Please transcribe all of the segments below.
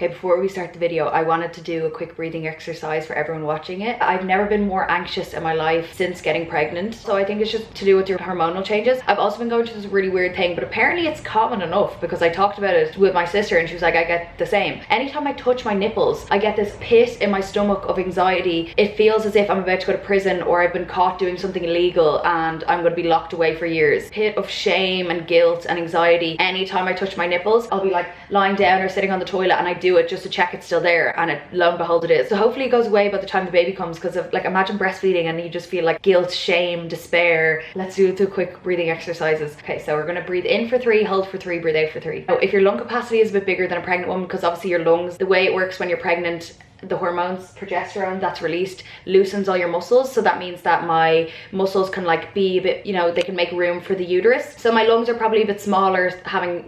Okay, before we start the video, I wanted to do a quick breathing exercise for everyone watching it. I've never been more anxious in my life since getting pregnant. So I think it's just to do with your hormonal changes. I've also been going through this really weird thing, but apparently it's common enough because I talked about it with my sister and she was like, I get the same. Anytime I touch my nipples, I get this pit in my stomach of anxiety. It feels as if I'm about to go to prison or I've been caught doing something illegal and I'm going to be locked away for years. Pit of shame and guilt and anxiety. Anytime I touch my nipples, I'll be like lying down or sitting on the toilet and I do it just to check it's still there, and lo and behold it is. So hopefully it goes away by the time the baby comes, because of like, imagine breastfeeding and you just feel like guilt, shame, despair. Let's do the quick breathing exercises. Okay, so we're going to breathe in for 3, hold for 3, breathe out for 3. Now, if your lung capacity is a bit bigger than a pregnant woman, because obviously your lungs, the way it works when you're pregnant, the hormones, progesterone that's released loosens all your muscles, so that means that my muscles can like be a bit, you know, they can make room for the uterus. So my lungs are probably a bit smaller,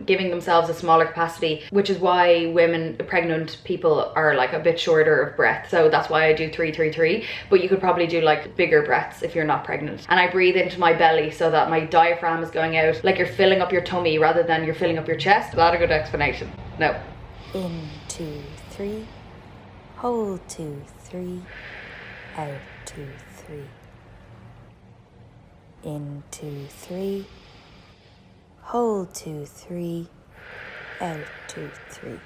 giving themselves a smaller capacity, which is why women, pregnant people, are like a bit shorter of breath. So that's why I do 3 3 3, but you could probably do like bigger breaths if you're not pregnant. And I breathe into my belly so that my diaphragm is going out, like you're filling up your tummy rather than you're filling up your chest. Is that a good explanation? No. In 2 3. Hold 2 3, out 2 3. In 2 3, hold 2 3, out 2 3.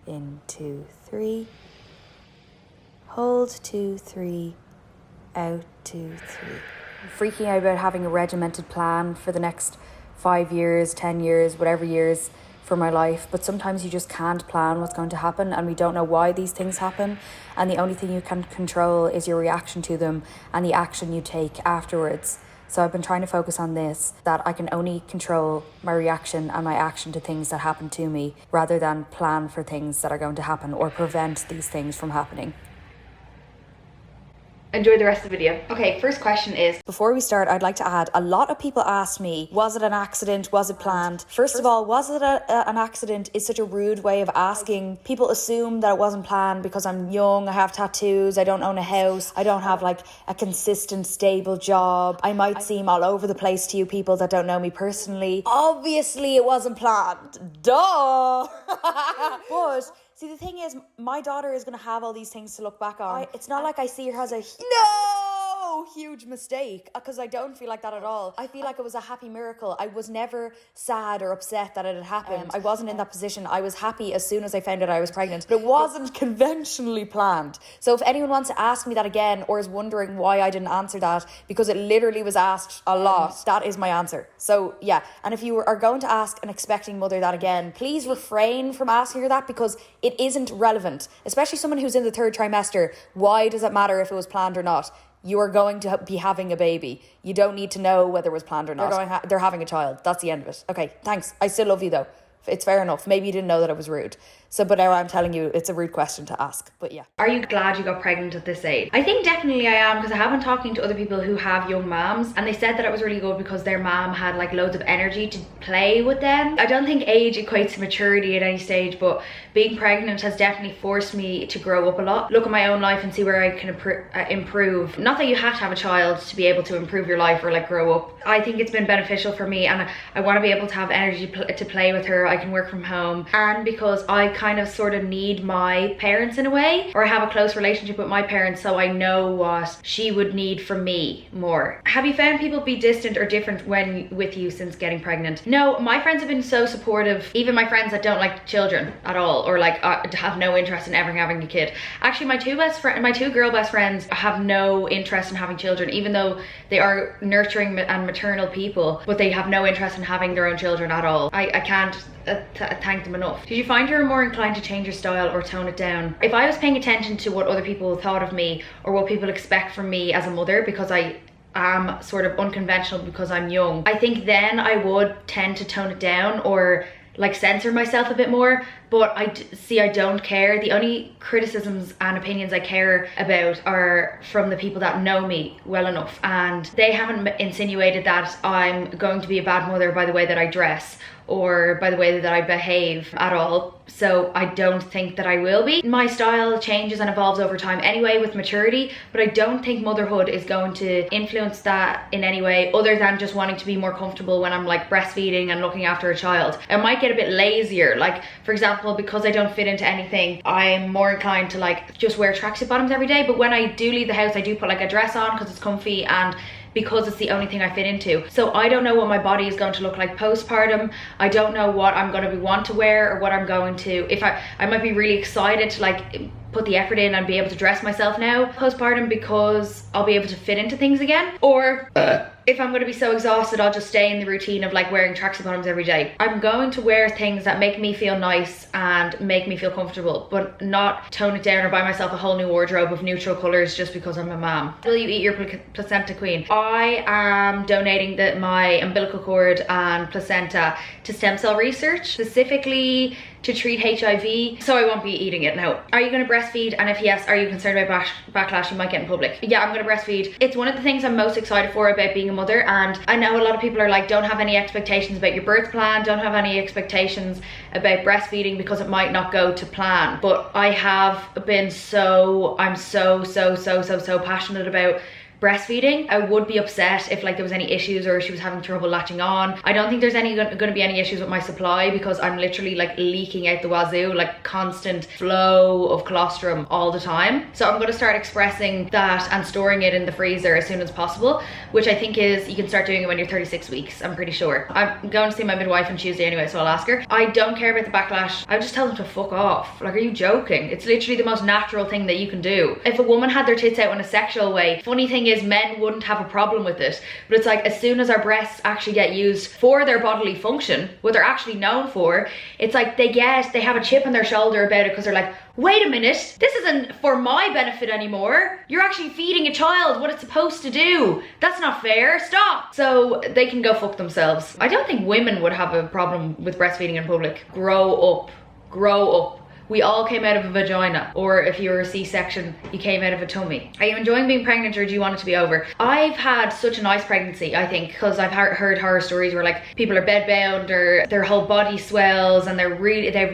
In 2 3, hold 2 3, out 2 3. I'm freaking out about having a regimented plan for the next 5 years, 10 years, whatever years for my life, but sometimes you just can't plan what's going to happen, and we don't know why these things happen, and the only thing you can control is your reaction to them and the action you take afterwards. So I've been trying to focus on this, that I can only control my reaction and my action to things that happen to me, rather than plan for things that are going to happen or prevent these things from happening. Enjoy the rest of the video. Okay, first question is... Before we start, I'd like to add, a lot of people asked me, was it an accident? Was it planned? First of all, was it an accident is such a rude way of asking. People assume that it wasn't planned because I'm young, I have tattoos, I don't own a house, I don't have like a consistent, stable job. I might seem all over the place to you people that don't know me personally. Obviously, it wasn't planned. Duh! But... see, the thing is, my daughter is going to have all these things to look back on. It's not like I see her as a huge mistake, because I don't feel like that at all. I feel like it was a happy miracle. I was never sad or upset that it had happened. I wasn't in that position. I was happy as soon as I found out I was pregnant, but it wasn't conventionally planned. So if anyone wants to ask me that again, or is wondering why I didn't answer that, because it literally was asked a lot, that is my answer. So yeah, and if you are going to ask an expecting mother that again, please refrain from asking her that, because it isn't relevant, especially someone who's in the 3rd trimester. Why does it matter if it was planned or not? You are going to be having a baby. You don't need to know whether it was planned or not. They're having a child. That's the end of it. Okay, thanks. I still love you though. It's fair enough. Maybe you didn't know that it was rude. So, but now I'm telling you, it's a rude question to ask. But yeah. Are you glad you got pregnant at this age? I think definitely I am, because I have been talking to other people who have young moms, and they said that it was really good because their mom had like loads of energy to play with them. I don't think age equates to maturity at any stage, but being pregnant has definitely forced me to grow up a lot. Look at my own life and see where I can improve. Not that you have to have a child to be able to improve your life or like grow up. I think it's been beneficial for me, and I want to be able to have energy to play with her. I can work from home, and because I kind of sort of need my parents in a way, or I have a close relationship with my parents, so I know what she would need from me more. Have you found people be distant or different when with you since getting pregnant? No, my friends have been so supportive. Even my friends that don't like children at all, or like have no interest in ever having a kid. Actually, my two girl best friends have no interest in having children, even though they are nurturing and maternal people, but they have no interest in having their own children at all. I can't thank them enough. Did you find you were more inclined to change your style or tone it down? If I was paying attention to what other people thought of me or what people expect from me as a mother, because I am sort of unconventional because I'm young, I think then I would tend to tone it down or like censor myself a bit more. But I don't care. The only criticisms and opinions I care about are from the people that know me well enough, and they haven't insinuated that I'm going to be a bad mother by the way that I dress, or by the way that I behave at all. So I don't think that I will be. My style changes and evolves over time anyway with maturity, but I don't think motherhood is going to influence that in any way other than just wanting to be more comfortable when I'm like breastfeeding and looking after a child. I might get a bit lazier, like for example, because I don't fit into anything, I'm more inclined to like just wear tracksuit bottoms every day. But when I do leave the house, I do put like a dress on because it's comfy and because it's the only thing I fit into. So I don't know what my body is going to look like postpartum. I don't know what I'm going to want to wear or what I'm going to, if I might be really excited to like put the effort in and be able to dress myself now postpartum because I'll be able to fit into things again, or if I'm going to be so exhausted I'll just stay in the routine of like wearing tracksuit bottoms every day. I'm going to wear things that make me feel nice and make me feel comfortable, but not tone it down or buy myself a whole new wardrobe of neutral colors just because I'm a mom. Will you eat your placenta, queen? I am donating my umbilical cord and placenta to stem cell research, specifically to treat HIV, so I won't be eating it now. Are you going to breastfeed? And if yes, are you concerned about backlash you might get in public? Yeah, I'm going to breastfeed. It's one of the things I'm most excited for about being a mother, and I know a lot of people are like, don't have any expectations about your birth plan, don't have any expectations about breastfeeding because it might not go to plan. But I have been I'm so passionate about breastfeeding. I would be upset if like there was any issues or she was having trouble latching on. I don't think there's going to be any issues with my supply because I'm literally like leaking out the wazoo, like constant flow of colostrum all the time. So I'm going to start expressing that and storing it in the freezer as soon as possible, which I think is, you can start doing it when you're 36 weeks, I'm pretty sure. I'm going to see my midwife on Tuesday anyway, so I'll ask her. I don't care about the backlash. I would just tell them to fuck off. Like, are you joking? It's literally the most natural thing that you can do. If a woman had their tits out in a sexual way, funny thing is men wouldn't have a problem with it, but it's like as soon as our breasts actually get used for their bodily function, what they're actually known for, it's like they have a chip on their shoulder about it because they're like, wait a minute, this isn't for my benefit anymore. You're actually feeding a child what it's supposed to do. That's not fair, stop. So they can go fuck themselves. I don't think women would have a problem with breastfeeding in public. Grow up. We all came out of a vagina, or if you were a C-section, you came out of a tummy. Are you enjoying being pregnant or do you want it to be over? I've had such a nice pregnancy, I think, because I've heard horror stories where like people are bedbound or their whole body swells and they have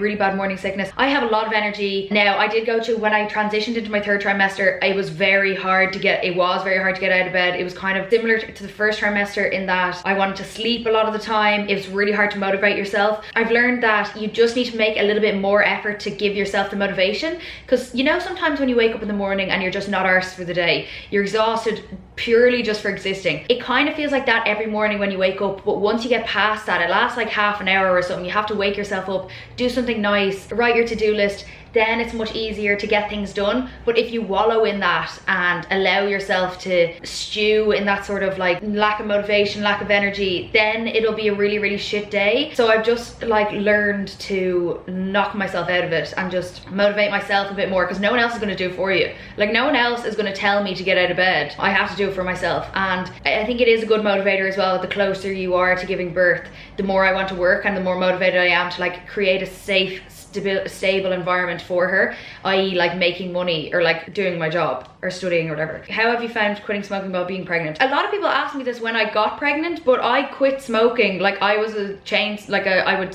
really bad morning sickness. I have a lot of energy. Now, I did go to, when I transitioned into my third trimester, it was very hard to get out of bed. It was kind of similar to the first trimester in that I wanted to sleep a lot of the time. It was really hard to motivate yourself. I've learned that you just need to make a little bit more effort to give yourself the motivation, because you know, sometimes when you wake up in the morning and you're just not arsed for the day, you're exhausted purely just for existing. It kind of feels like that every morning when you wake up, but once you get past that, it lasts like half an hour or something. You have to wake yourself up, do something nice, write your to-do list, then it's much easier to get things done. But if you wallow in that and allow yourself to stew in that sort of like lack of motivation, lack of energy, then it'll be a really shit day. So I've just like learned to knock myself out of it and just motivate myself a bit more, because no one else is going to do it for you. Like, no one else is going to tell me to get out of bed. I have to do it for myself. And I think it is a good motivator as well. The closer you are to giving birth, the more I want to work and the more motivated I am to like create a safe, stable environment for her, i.e. like making money or like doing my job or studying or whatever. How have you found quitting smoking while being pregnant? A lot of people ask me this when I got pregnant, but I quit smoking. Like, I was I would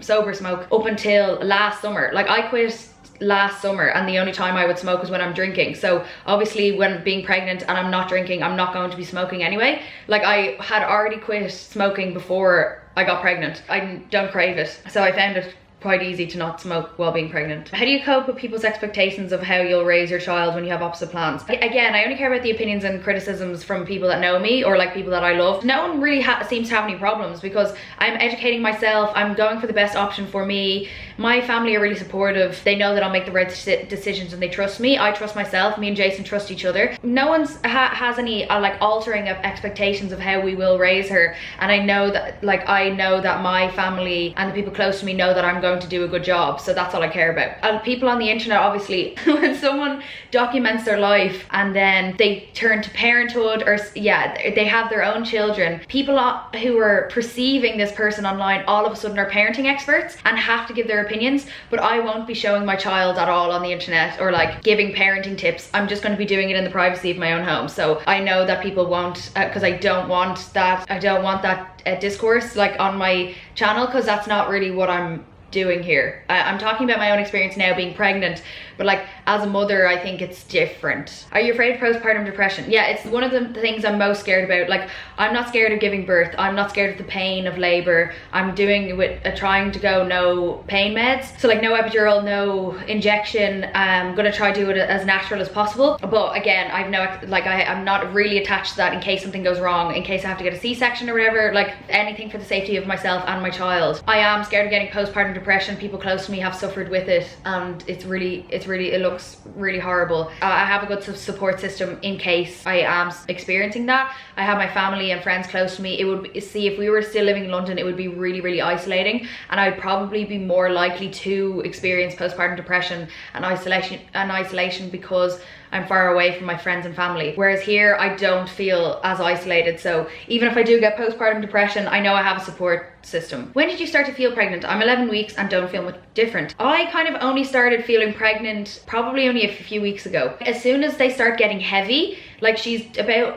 sober smoke up until last summer. Like, I quit last summer and the only time I would smoke was when I'm drinking. So obviously when being pregnant and I'm not drinking, I'm not going to be smoking anyway. Like, I had already quit smoking before I got pregnant. I don't crave it, so I found it quite easy to not smoke while being pregnant. How do you cope with people's expectations of how you'll raise your child when you have opposite plans? Again, I only care about the opinions and criticisms from people that know me or like people that I love. No one really seems to have any problems because I'm educating myself. I'm going for the best option for me. My family are really supportive. They know that I'll make the right decisions and they trust me. I trust myself. Me and Jason trust each other. No one's has any like altering of expectations of how we will raise her. And I know that my family and the people close to me know that I'm going going to do a good job. So that's all I care about. And people on the internet, obviously, when someone documents their life and then they turn to parenthood, or they have their own children, people who are perceiving this person online all of a sudden are parenting experts and have to give their opinions. But I won't be showing my child at all on the internet or like giving parenting tips. I'm just going to be doing it in the privacy of my own home. So I know that people won't, because I don't want that discourse like on my channel, because that's not really what I'm doing here. I'm talking about my own experience now being pregnant, but like as a mother, I think it's different. Are you afraid of postpartum depression? Yeah, it's one of the things I'm most scared about. Like, I'm not scared of giving birth. I'm not scared of the pain of labor. I'm doing it with trying to go no pain meds. So like no epidural, no injection. I'm gonna try to do it as natural as possible. But again, I'm not really attached to that in case something goes wrong, in case I have to get a C-section or whatever, like anything for the safety of myself and my child. I am scared of getting postpartum depression. People close to me have suffered with it, and it looks really horrible. I have a good support system in case I am experiencing that. I have my family and friends close to me. If we were still living in London, it would be really, really isolating, and I'd probably be more likely to experience postpartum depression and isolation because I'm far away from my friends and family. Whereas here, I don't feel as isolated. So even if I do get postpartum depression, I know I have a support system. When did you start to feel pregnant? I'm 11 weeks and don't feel much different. I kind of only started feeling pregnant probably only a few weeks ago. As soon as they start getting heavy, like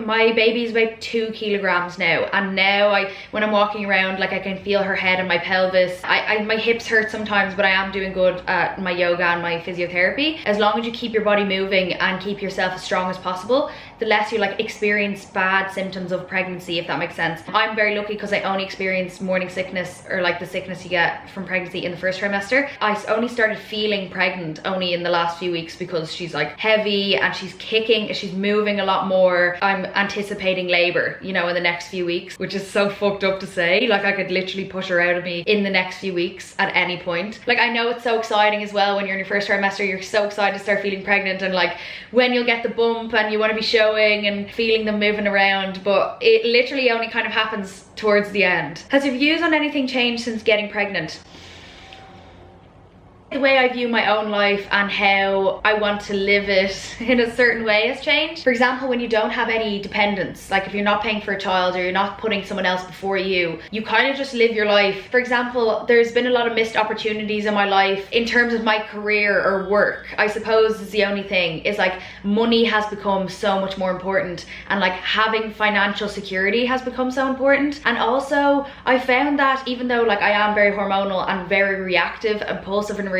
my baby's about 2 kilograms now, and now when I'm walking around, like I can feel her head and my pelvis. My hips hurt sometimes, but I am doing good at my yoga and my physiotherapy. As long as you keep your body moving and keep yourself as strong as possible, the less you like experience bad symptoms of pregnancy, if that makes sense. I'm very lucky because I only experienced morning sickness, or like the sickness you get from pregnancy, in the first trimester. I only started feeling pregnant only in the last few weeks because she's like heavy and she's kicking, she's moving a lot more. I'm anticipating labor, in the next few weeks, which is so fucked up to say. Like, I could literally push her out of me in the next few weeks at any point. Like, I know it's so exciting as well when you're in your first trimester. You're so excited to start feeling pregnant, and like when you'll get the bump and you want to be showing and feeling them moving around, but it literally only kind of happens towards the end. Has your views on anything changed since getting pregnant? The way I view my own life and how I want to live it in a certain way has changed. For example, when you don't have any dependents, like if you're not paying for a child or you're not putting someone else before you, you kind of just live your life. For example, there's been a lot of missed opportunities in my life in terms of my career or work. I suppose is the only thing, is like money has become so much more important, and like having financial security has become so important. And also I found that even though like I am very hormonal and very reactive, impulsive and reactive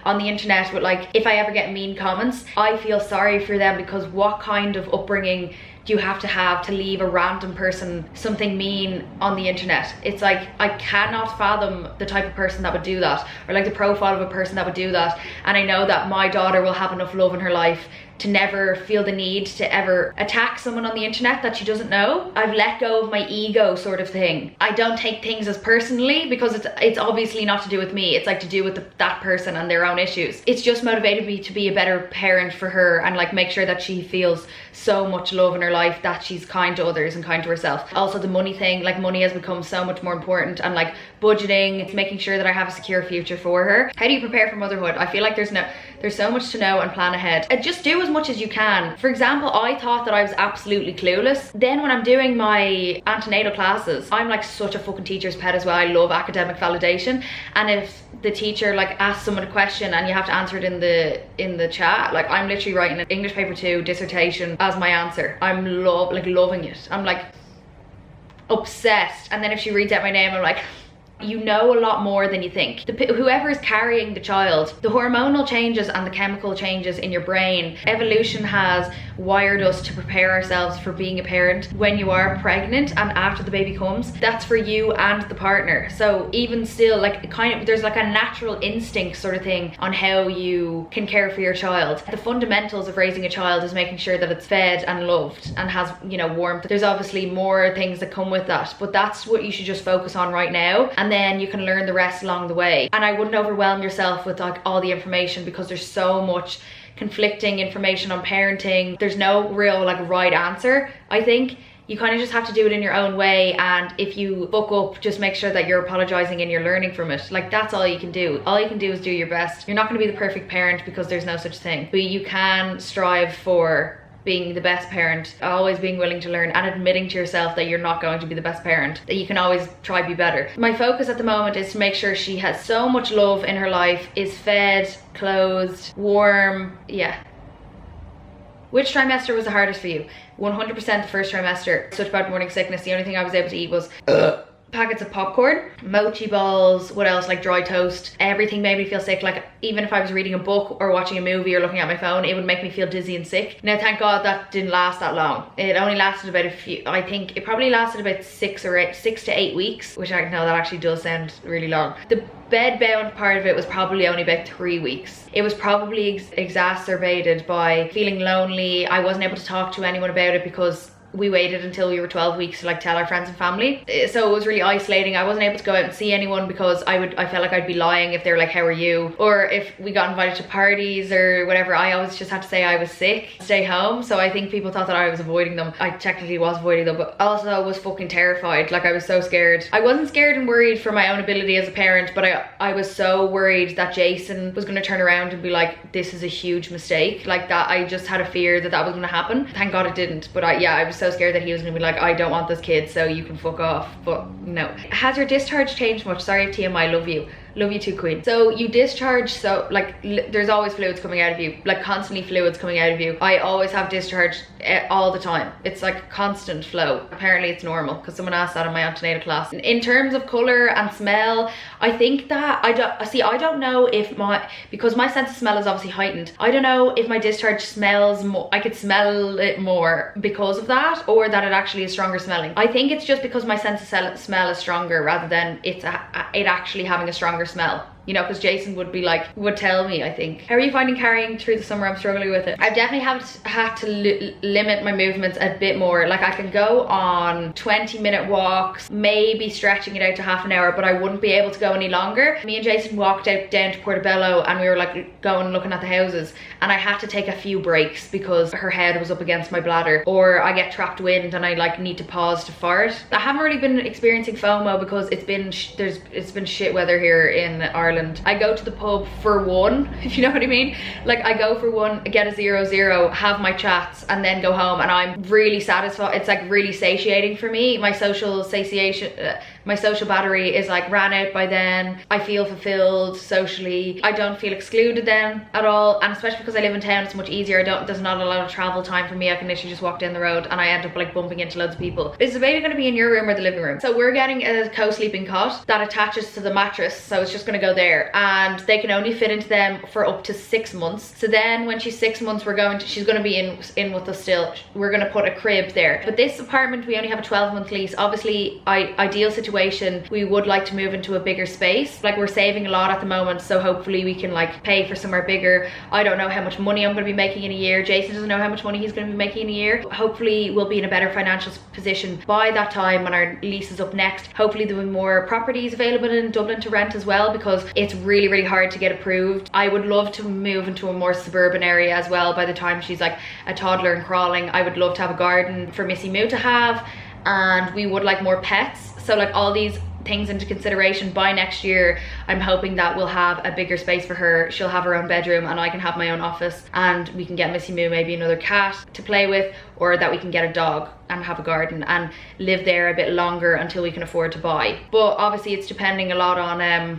on the internet, but like if I ever get mean comments, I feel sorry for them, because what kind of upbringing do you have to leave a random person something mean on the internet? It's like, I cannot fathom the type of person that would do that, or like the profile of a person that would do that. And I know that my daughter will have enough love in her life to never feel the need to ever attack someone on the internet that she doesn't know. I've let go of my ego sort of thing. I don't take things as personally, because it's obviously not to do with me. It's like to do with that person and their own issues. It's just motivated me to be a better parent for her and like make sure that she feels so much love in her life, that she's kind to others and kind to herself. Also the money thing, like money has become so much more important, and like budgeting, it's making sure that I have a secure future for her. How do you prepare for motherhood? I feel like there's so much to know and plan ahead. Just do as much as you can. For example, I thought that I was absolutely clueless. Then when I'm doing my antenatal classes, I'm like such a fucking teacher's pet as well. I love academic validation, and if the teacher like asks someone a question and you have to answer it in the chat, like I'm literally writing an English paper 2 dissertation as my answer. I'm loving it. I'm like obsessed. And then if she reads out my name, I'm like, you know a lot more than you think. Whoever is carrying the child, the hormonal changes and the chemical changes in your brain, evolution has wired us to prepare ourselves for being a parent. When you are pregnant and after the baby comes, that's for you and the partner. So even still, like there's like a natural instinct sort of thing on how you can care for your child. The fundamentals of raising a child is making sure that it's fed and loved and has, warmth. There's obviously more things that come with that, but that's what you should just focus on right now, and then you can learn the rest along the way. And I wouldn't overwhelm yourself with like all the information, because there's so much conflicting information on parenting. There's no real like right answer. I think You kind of just have to do it in your own way, and if you fuck up, just make sure that you're apologizing and you're learning from it. Like, that's all you can do. All you can do is do your best. You're not going to be the perfect parent because there's no such thing, but you can strive for being the best parent, always being willing to learn and admitting to yourself that you're not going to be the best parent, that you can always try to be better. My focus at the moment is to make sure she has so much love in her life, is fed, clothed, warm, yeah. Which trimester was the hardest for you? 100% the first trimester. Such bad morning sickness. The only thing I was able to eat was packets of popcorn, mochi balls, what else, like dry toast. Everything made me feel sick. Like, even if I was reading a book or watching a movie or looking at my phone, it would make me feel dizzy and sick. Now, thank God that didn't last that long. It only lasted about I think it probably lasted about 6 to 8 weeks, which I know that actually does sound really long. The bed bound part of it was probably only about 3 weeks. It was probably exacerbated by feeling lonely. I wasn't able to talk to anyone about it because we waited until we were 12 weeks to like tell our friends and family. So it was really isolating. I wasn't able to go out and see anyone because I felt like I'd be lying if they were like, how are you? Or if we got invited to parties or whatever, I always just had to say I was sick, stay home. So I think people thought that I was avoiding them. I technically was avoiding them, but also I was fucking terrified. Like, I was so scared. I wasn't scared and worried for my own ability as a parent, but I was so worried that Jason was going to turn around and be like, this is a huge mistake. Like, that I just had a fear that that was going to happen. Thank God it didn't. But I was so scared that he was gonna be like, I don't want this kid, so you can fuck off. But no. Has your discharge changed much? Sorry, TMI, love you. Love you too, queen. So you discharge, so like there's always fluids coming out of you, like constantly fluids coming out of you. I always have discharge all the time. It's like constant flow. Apparently it's normal because someone asked that in my antenatal class. In terms of color and smell, I think that I don't know if because my sense of smell is obviously heightened. I don't know if my discharge smells more, I could smell it more because of that, or that it actually is stronger smelling. I think it's just because my sense of smell is stronger rather than it actually having a stronger smell. You know, because Jason would tell me, I think. How are you finding carrying through the summer? I'm struggling with it. I've definitely had to limit my movements a bit more. Like, I can go on 20-minute walks, maybe stretching it out to half an hour, but I wouldn't be able to go any longer. Me and Jason walked out down to Portobello and we were like going looking at the houses, and I had to take a few breaks because her head was up against my bladder, or I get trapped wind and I like need to pause to fart. I haven't really been experiencing FOMO because it's been shit weather here in Ireland. I go to the pub for one, if you know what I mean. Like, I go for one, get a 0-0, have my chats, and then go home, and I'm really satisfied. It's like really satiating for me. My social battery is like ran out by then. I feel fulfilled socially. I don't feel excluded then at all, and especially because I live in town, it's much easier. There's not a lot of travel time for me. I can literally just walk down the road, and I end up like bumping into loads of people. Is the baby going to be in your room or the living room? So we're getting a co-sleeping cot that attaches to the mattress, so it's just going to go there, and they can only fit into them for up to 6 months. So then when she's 6 months, she's going to be in with us still. We're going to put a crib there. But this apartment, we only have a 12-month lease. Obviously, ideal situation, we would like to move into a bigger space. Like, we're saving a lot at the moment, so hopefully we can like pay for somewhere bigger. I don't know how much money I'm going to be making in a year. Jason doesn't know how much money he's going to be making in a year. Hopefully we'll be in a better financial position by that time when our lease is up next. Hopefully there'll be more properties available in Dublin to rent as well, because it's really, really hard to get approved. I would love to move into a more suburban area as well by the time she's like a toddler and crawling. I would love to have a garden for Missy Moo to have, and we would like more pets. So like all these things into consideration, by next year I'm hoping that we'll have a bigger space for her. She'll have her own bedroom and I can have my own office, and we can get Missy Moo maybe another cat to play with, or that we can get a dog and have a garden and live there a bit longer until we can afford to buy. But obviously it's depending a lot on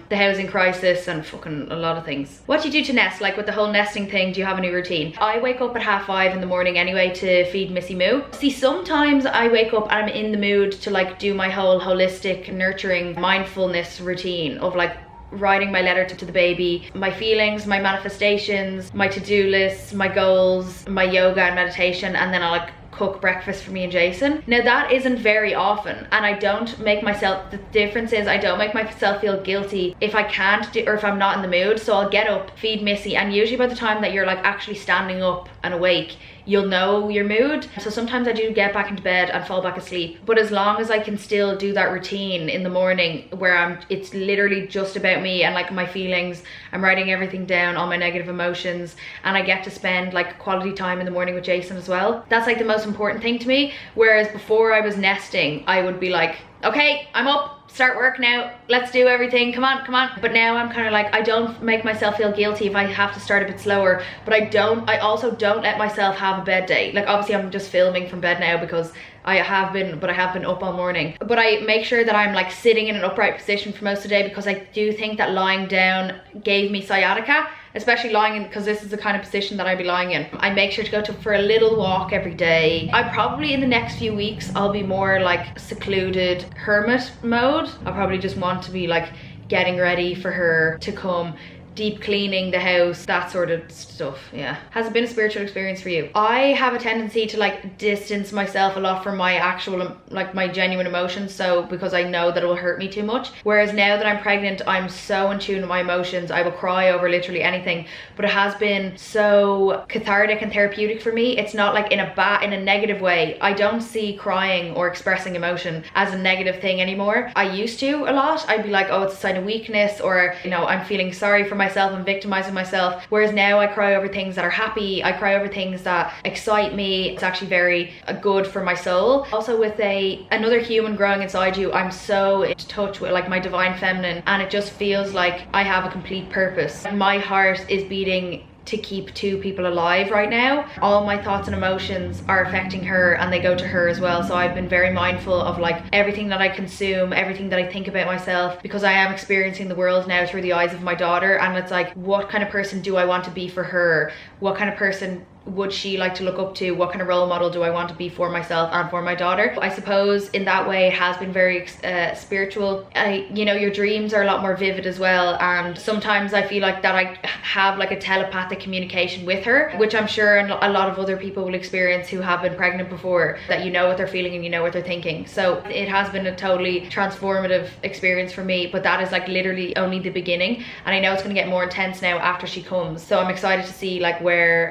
the housing crisis and fucking a lot of things. What do you do to nest? Like with the whole nesting thing, do you have a new routine? I wake up at 5:30 in the morning anyway to feed Missy Moo. See, sometimes I wake up and I'm in the mood to like do my whole holistic nurturing mindfulness routine of like writing my letter to the baby, my feelings, my manifestations, my to-do lists, my goals, my yoga and meditation, and then I'll like cook breakfast for me and Jason. Now that isn't very often, and I don't make myself, the difference is I don't make myself feel guilty if I can't do, or if I'm not in the mood. So I'll get up, feed Missy, and usually by the time that you're like actually standing up and awake, you'll know your mood. So sometimes I do get back into bed and fall back asleep, but as long as I can still do that routine in the morning where it's literally just about me and like my feelings, I'm writing everything down, all my negative emotions, and I get to spend like quality time in the morning with Jason as well. That's like the most important thing to me. Whereas before I was nesting, I would be like, okay, I'm up, start work now, let's do everything, come on, come on. But now I'm kind of like, I don't make myself feel guilty if I have to start a bit slower, but I also don't let myself have a bed day. Like obviously I'm just filming from bed now because I have been up all morning, but I make sure that I'm like sitting in an upright position for most of the day, because I do think that lying down gave me sciatica, especially lying in, because this is the kind of position that I'd be lying in. I make sure to go for a little walk every day. I probably in the next few weeks I'll be more like secluded hermit mode. I'll probably just want to be like getting ready for her to come, deep cleaning the house, that sort of stuff. Yeah. Has it been a spiritual experience for you? I have a tendency to like distance myself a lot from my actual, like my genuine emotions, so because I know that it will hurt me too much. Whereas now that I'm pregnant, I'm so in tune with my emotions. I will cry over literally anything, but it has been so cathartic and therapeutic for me. It's not like in a negative way. I don't see crying or expressing emotion as a negative thing anymore. I used to a lot. I'd be like, oh, it's a sign of weakness, or you know, I'm feeling sorry for myself and victimizing myself. Whereas now I cry over things that are happy. I cry over things that excite me. It's actually very good for my soul. Also with another human growing inside you, I'm so in touch with like my divine feminine, and it just feels like I have a complete purpose. My heart is beating to keep two people alive right now. All my thoughts and emotions are affecting her, and they go to her as well. So I've been very mindful of like everything that I consume, everything that I think about myself, because I am experiencing the world now through the eyes of my daughter. And it's like, what kind of person do I want to be for her? What kind of person would she like to look up to? What kind of role model do I want to be for myself and for my daughter? I suppose in that way it has been very spiritual. You know, your dreams are a lot more vivid as well, and sometimes I feel like that I have like a telepathic communication with her, which I'm sure a lot of other people will experience who have been pregnant before, that you know what they're feeling and you know what they're thinking. So it has been a totally transformative experience for me, but that is like literally only the beginning, and I know it's going to get more intense now after she comes. So I'm excited to see like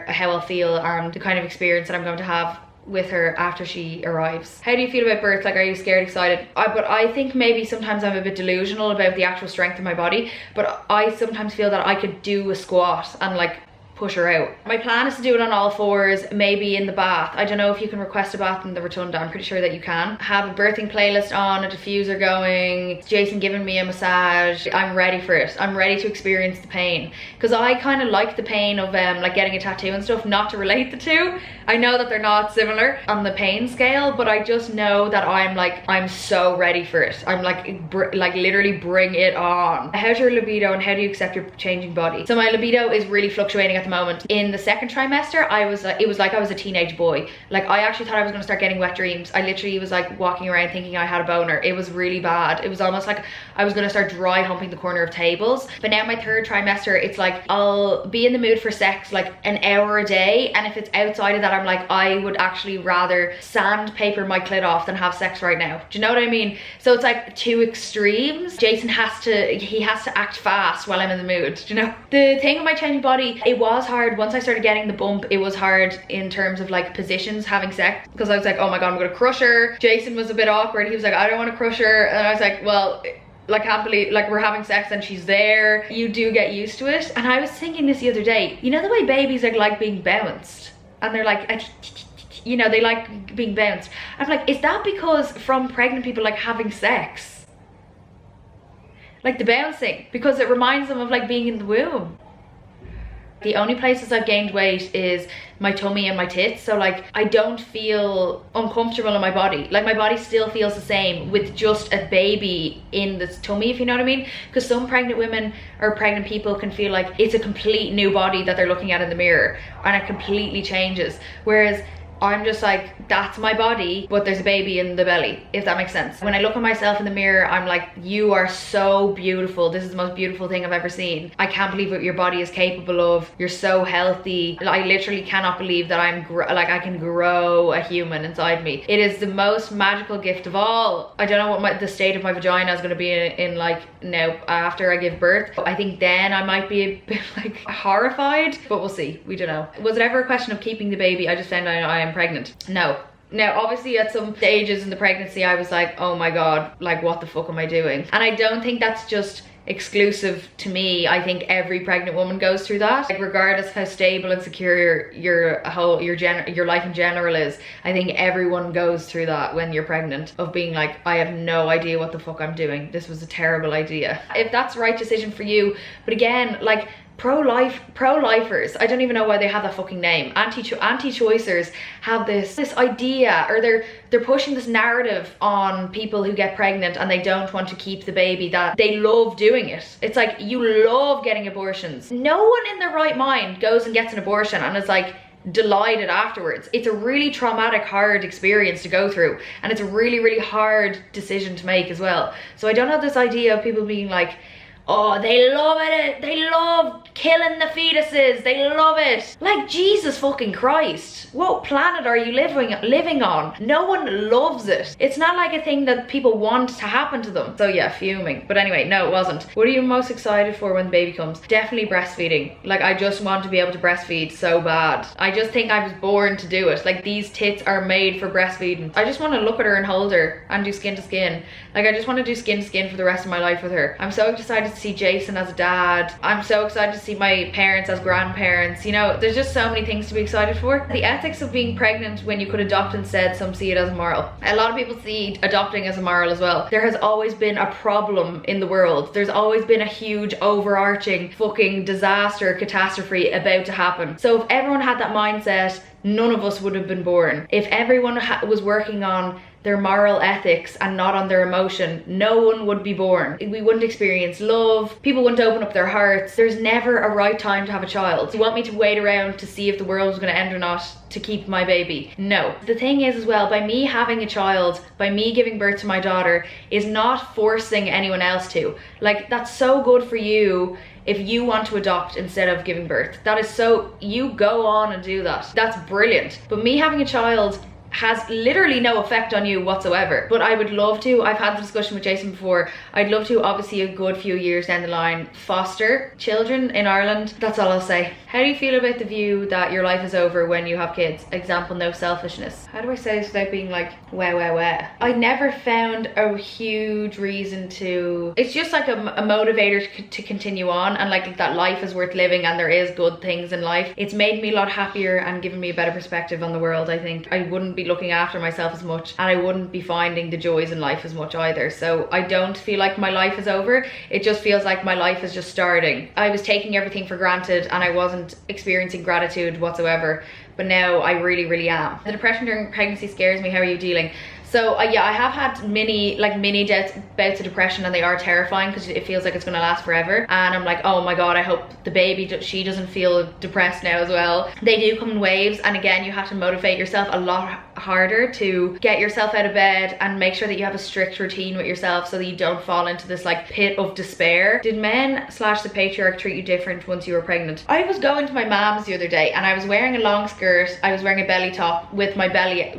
how I'll feel and the kind of experience that I'm going to have with her after she arrives. How do you feel about birth? Like, are you scared, excited? But I think maybe sometimes I'm a bit delusional about the actual strength of my body, but I sometimes feel that I could do a squat and like push her out. My plan is to do it on all fours, maybe in the bath. I don't know if you can request a bath in the rotunda. I'm pretty sure that you can. Have a birthing playlist on, a diffuser going, Jason giving me a massage. I'm ready for it. I'm ready to experience the pain, because I kind of like the pain of like getting a tattoo and stuff, not to relate the two. I know that they're not similar on the pain scale, but I just know that I'm so ready for it. I'm like literally bring it on. How's your libido and how do you accept your changing body? So my libido is really fluctuating at the moment. In the second trimester, it was like I was a teenage boy. Like I actually thought I was going to start getting wet dreams. I literally was like walking around thinking I had a boner. It was really bad. It was almost like I was going to start dry humping the corner of tables. But now my third trimester, it's like I'll be in the mood for sex like an hour a day, and if it's outside of that, I'm like, I would actually rather sandpaper my clit off than have sex right now. Do you know what I mean? So it's like two extremes. Jason has to act fast while I'm in the mood. Do you know? The thing with my changing body, it was hard. Once I started getting the bump, it was hard in terms of like positions having sex, because I was like, oh my god, I'm gonna crush her. Jason was a bit awkward. He was like, I don't want to crush her, and I was like, well, like, can't believe, like, we're having sex and she's there. You do get used to it. And I was thinking this the other day, you know the way babies like being bounced, and they're like, you know, they like being bounced. I'm like, is that because from pregnant people like having sex, like the bouncing, because it reminds them of like being in the womb? The only places I've gained weight is my tummy and my tits. So like I don't feel uncomfortable in my body. Like my body still feels the same with just a baby in the tummy, if you know what I mean. Because some pregnant women or pregnant people can feel like it's a complete new body that they're looking at in the mirror, and it completely changes. Whereas I'm just like, that's my body, but there's a baby in the belly, if that makes sense. When I look at myself in the mirror, I'm like, you are so beautiful. This is the most beautiful thing I've ever seen. I can't believe what your body is capable of. You're so healthy. I literally cannot believe that I can grow a human inside me. It is the most magical gift of all. I don't know what the state of my vagina is going to be in like now after I give birth. I think then I might be a bit like horrified, but we'll see. We don't know. Was it ever a question of keeping the baby? I just found out I am pregnant. No. Now, obviously at some stages in the pregnancy, I was like, oh my God, like what the fuck am I doing? And I don't think that's just exclusive to me. I think every pregnant woman goes through that. Like regardless of how stable and secure your life in general is, I think everyone goes through that when you're pregnant, of being like, I have no idea what the fuck I'm doing. This was a terrible idea. If that's the right decision for you, but again, like, pro-lifers, I don't even know why they have that fucking name. Anti-choicers have this idea, or they're pushing this narrative on people who get pregnant and they don't want to keep the baby, that they love doing it. It's like, you love getting abortions. No one in their right mind goes and gets an abortion and is like delighted afterwards. It's a really traumatic, hard experience to go through, and it's a really, really hard decision to make as well. So I don't know this idea of people being like, oh, they love it, they love killing the fetuses, they love it. Like, Jesus fucking Christ, what planet are you living on? No one loves it. It's not like a thing that people want to happen to them. So yeah, fuming. But anyway, no, it wasn't. What are you most excited for when the baby comes? Definitely breastfeeding. Like, I just want to be able to breastfeed so bad. I just think I was born to do it. Like, these tits are made for breastfeeding. I just want to look at her and hold her and do skin to skin. Like, I just want to do skin to skin for the rest of my life with her. I'm so excited to see Jason as a dad. I'm so excited to see my parents as grandparents. You know, there's just so many things to be excited for. The ethics of being pregnant when you could adopt instead, some see it as immoral. A lot of people see adopting as immoral as well. There has always been a problem in the world. There's always been a huge overarching fucking disaster, catastrophe about to happen. So if everyone had that mindset, none of us would have been born. If everyone was working on their moral ethics and not on their emotion, no one would be born. We wouldn't experience love. People wouldn't open up their hearts. There's never a right time to have a child. You want me to wait around to see if the world was going to end or not to keep my baby? No. The thing is as well, by me having a child, by me giving birth to my daughter, is not forcing anyone else to. Like, that's so good for you if you want to adopt instead of giving birth. That is so, you go on and do that. That's brilliant. But me having a child has literally no effect on you whatsoever. But I would love to, I've had the discussion with Jason before, I'd love to, obviously a good few years down the line, foster children in Ireland. That's all I'll say. How do you feel about the view that your life is over when you have kids? Example, no selfishness. How do I say this without being like, wah. I never found a huge reason to, it's just like a motivator to continue on, and like that life is worth living and there is good things in life. It's made me a lot happier and given me a better perspective on the world. I think I wouldn't be looking after myself as much, and I wouldn't be finding the joys in life as much either. So I don't feel like my life is over. It just feels like my life is just starting. I was taking everything for granted and I wasn't experiencing gratitude whatsoever, but now I really am. The depression during pregnancy scares me. How are you dealing? So yeah, I have had many bouts of depression, and they are terrifying because it feels like it's going to last forever. And I'm like, oh my God, I hope the baby, she doesn't feel depressed now as well. They do come in waves, and again, you have to motivate yourself a lot harder to get yourself out of bed and make sure that you have a strict routine with yourself so that you don't fall into this like pit of despair. Did men / the patriarch treat you different once you were pregnant? I was going to my mom's the other day and I was wearing a long skirt. I was wearing a belly top with my belly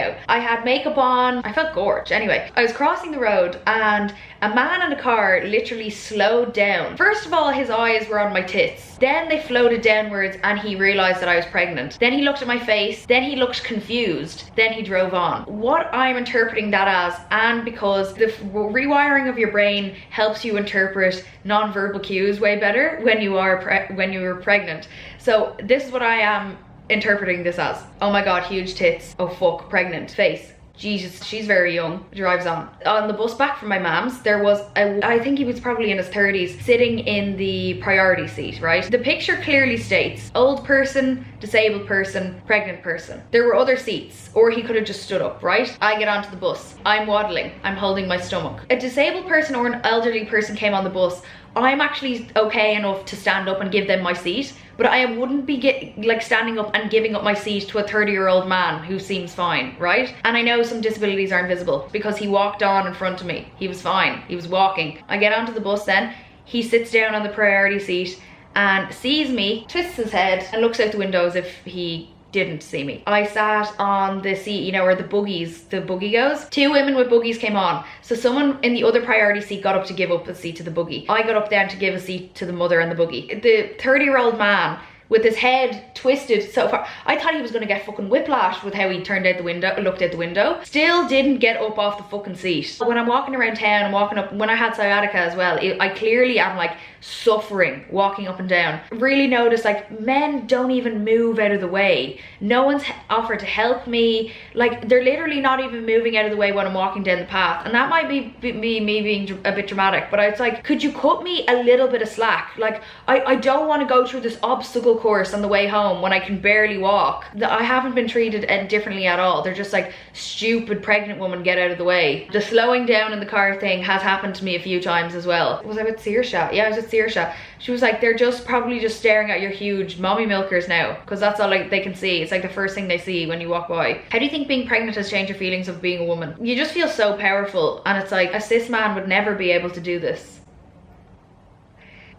out. I had makeup on. I felt gorgeous. Anyway, I was crossing the road and a man in a car literally slowed down. First of all, his eyes were on my tits. Then they floated downwards and he realized that I was pregnant. Then he looked at my face. Then he looked confused. Then he drove on. What I'm interpreting that as, and because the rewiring of your brain helps you interpret non-verbal cues way better when you were pregnant. So this is what I am interpreting this as. Oh my God, huge tits. Oh fuck, pregnant. Face. Jesus, she's very young. Drives on. On the bus back from my mom's, there was I think he was probably in his 30s, sitting in the priority seat, right? The picture clearly states old person, disabled person, pregnant person. There were other seats, or he could have just stood up, right? I get onto the bus. I'm waddling. I'm holding my stomach. A disabled person or an elderly person came on the bus. I'm actually okay enough to stand up and give them my seat, but I wouldn't be like standing up and giving up my seat to a 30-year-old man who seems fine, right? And I know some disabilities are invisible because he walked on in front of me. He was fine, he was walking. I get onto the bus then, he sits down on the priority seat and sees me, twists his head and looks out the window as if he didn't see me. I sat on the seat, you know, where the buggy goes. 2 women with buggies came on. So someone in the other priority seat got up to give up a seat to the buggy. I got up then to give a seat to the mother in the buggy. The 30-year-old man with his head twisted so far, I thought he was gonna get fucking whiplash with how he turned out the window, looked out the window. Still didn't get up off the fucking seat. When I'm walking around town and walking up, when I had sciatica as well, I clearly am like suffering walking up and down. Really noticed like men don't even move out of the way. No one's offered to help me. Like they're literally not even moving out of the way when I'm walking down the path. And that might be me being a bit dramatic, but it's like, could you cut me a little bit of slack? Like I don't want to go through this obstacle course on the way home when I can barely walk. I haven't been treated differently at all. They're just like, stupid pregnant woman, get out of the way. The slowing down in the car thing has happened to me a few times as well. Was I with Saoirse? Yeah, I was with Saoirse. She was like, they're just probably just staring at your huge mommy milkers now, because that's all like they can see. It's like the first thing they see when you walk by. How do you think being pregnant has changed your feelings of being a woman? You just feel so powerful, and it's like a cis man would never be able to do this.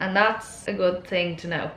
And that's a good thing to know.